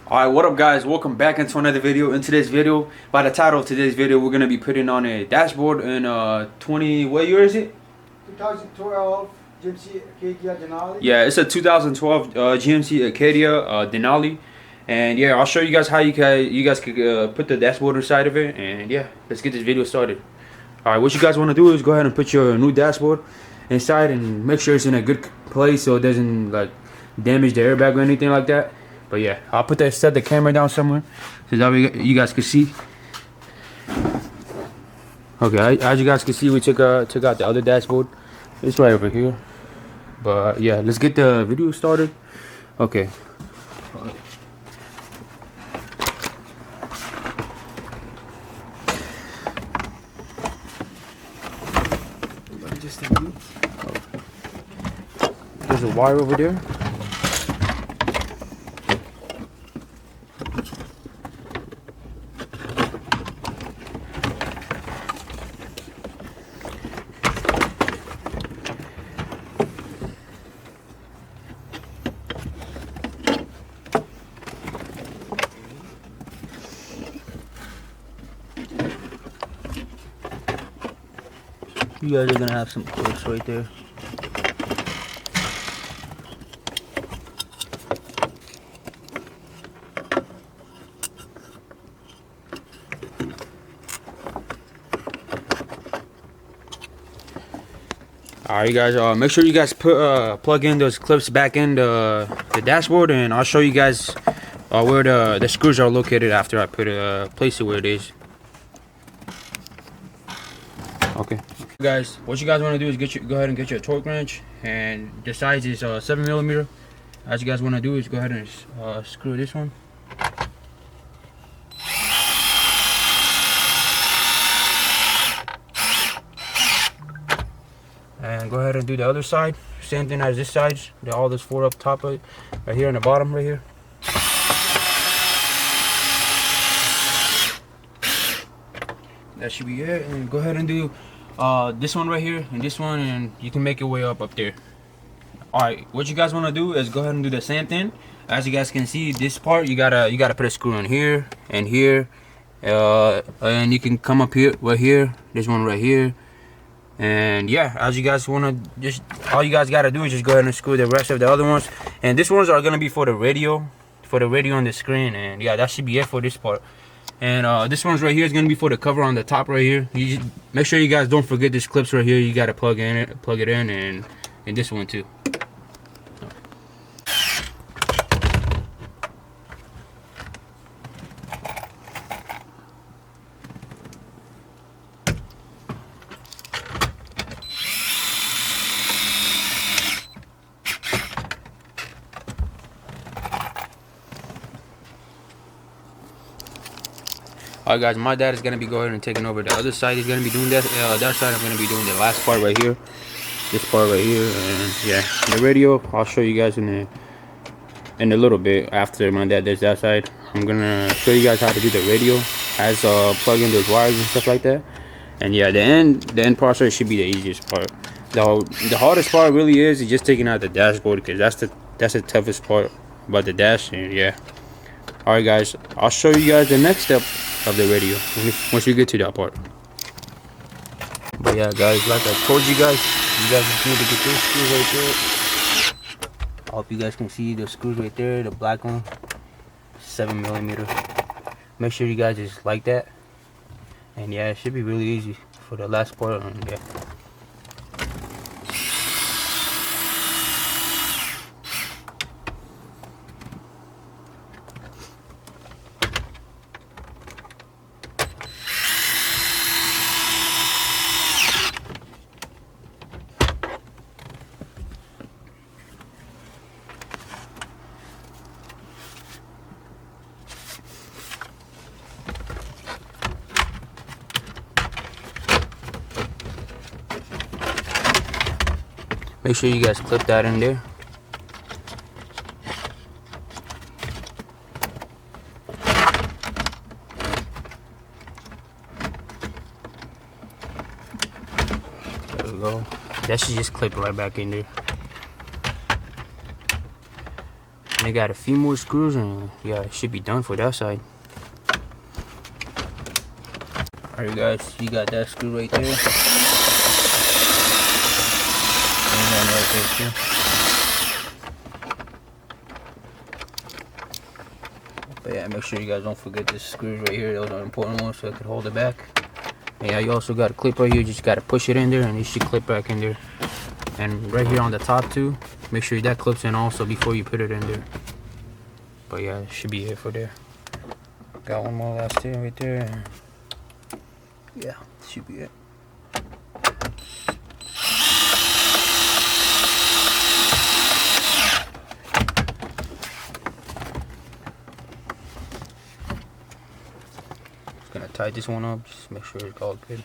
Alright, what up guys? Welcome back into another video. In today's video, by the title of today's video, we're going to be putting on a dashboard in what year is it? 2012 GMC Acadia Denali. Yeah, it's a 2012 GMC Acadia Denali. And yeah, I'll show you guys how you guys could put the dashboard inside of it. And yeah, let's get this video started. Alright, what you guys want to do is go ahead and put your new dashboard inside and make sure it's in a good place so it doesn't like damage the airbag or anything like that. But yeah, I'll set the camera down somewhere so that you guys can see. Okay, as you guys can see, we took out the other dashboard. It's right over here. But yeah, let's get the video started. Okay. There's a wire over there. You guys are gonna have some clips right there. Alright, you guys, make sure you guys plug in those clips back in the dashboard, and I'll show you guys where the screws are located after I place it where it is. Okay, guys, what you guys want to do is go ahead and get your torque wrench, and the size is 7mm. As you guys want to do is go ahead and screw this one. And go ahead and do the other side, same thing as this side. All this four up top of it, right here on the bottom right here. That should be it. And go ahead and do this one right here and this one, and you can make your way up there. Alright, what you guys want to do is go ahead and do the same thing. As you guys can see, this part you gotta put a screw in here and here, and you can come up here right here, this one right here. And yeah, as you guys want to all you guys got to do is just go ahead and screw the rest of the other ones. And these ones are going to be for the radio on the screen. And yeah, that should be it for this part. And this one's right here is going to be for the cover on the top right here. You just make sure you guys don't forget these clips right here. You got to plug it in, and this one too. Alright guys, my dad is going to be going and taking over the other side. He's going to be doing that side. I'm going to be doing the last part right here. This part right here. And yeah, the radio, I'll show you guys in a little bit after my dad does that side. I'm going to show you guys how to do the radio, as plug in those wires and stuff like that. And yeah, the end process should be the easiest part. The hardest part really is just taking out the dashboard, because that's the toughest part about the dash. And yeah. Alright guys, I'll show you guys the next step of the radio once you get to that part. But yeah guys, like I told you guys just need to get those screws right there. I hope you guys can see the screws right there, the black one, 7mm. Make sure you guys just like that. And yeah, it should be really easy for the last part. And yeah. Make sure you guys clip that in there. There we go. That should just clip right back in there. They got a few more screws and yeah, it should be done for that side. Alright guys, you got that screw right there. And then right there too. But yeah, make sure you guys don't forget this screws right here. Those are important ones so I can hold it back. And yeah, you also got a clip right here. You just gotta push it in there and it should clip back in there. And right here on the top too, make sure that clips in also before you put it in there. But yeah, it should be it for there. Got one more last thing right there. Yeah, should be it. Just gonna tie this one up, just make sure it's all good.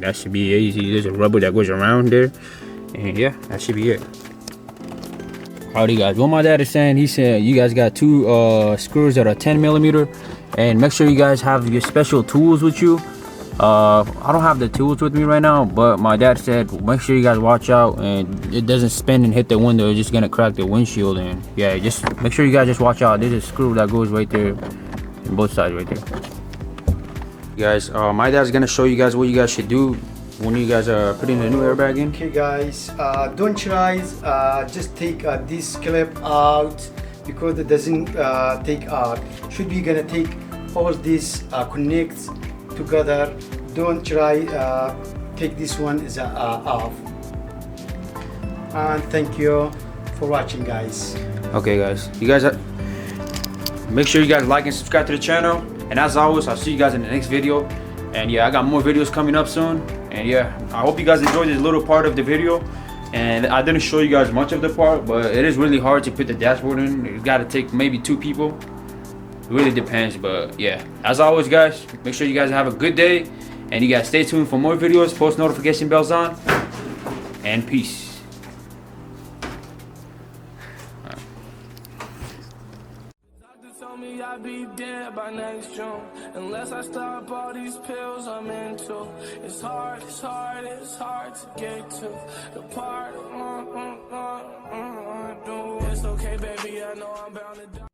That should be easy. There's a rubber that goes around there, and yeah, that should be it. Howdy guys, what my dad is saying, he said you guys got two screws that are 10mm, and make sure you guys have your special tools with you. I don't have the tools with me right now, but my dad said make sure you guys watch out and it doesn't spin and hit the window. It's just gonna crack the windshield, and yeah, just make sure you guys just watch out. There's a screw that goes right there on both sides right there. Guys, my dad's gonna show you guys what you guys should do when you guys are putting the new airbag in. Okay guys, don't try, just take this clip out because it doesn't take out. Should be gonna take all this connects together. Don't try take this one is off. And thank you for watching, guys. Okay, guys, you guys make sure you guys like and subscribe to the channel, and as always, I'll see you guys in the next video. And yeah, I got more videos coming up soon, and yeah, I hope you guys enjoyed this little part of the video. And I didn't show you guys much of the part, but it is really hard to put the dashboard in. You gotta take maybe 2 people. It really depends, but yeah, as always, guys, make sure you guys have a good day, and you guys stay tuned for more videos. Post notification bells on, and peace. I'll be dead by next June unless I stop all these pills I'm into. It's hard to get to the part. It's okay, baby. I know I'm bound to die.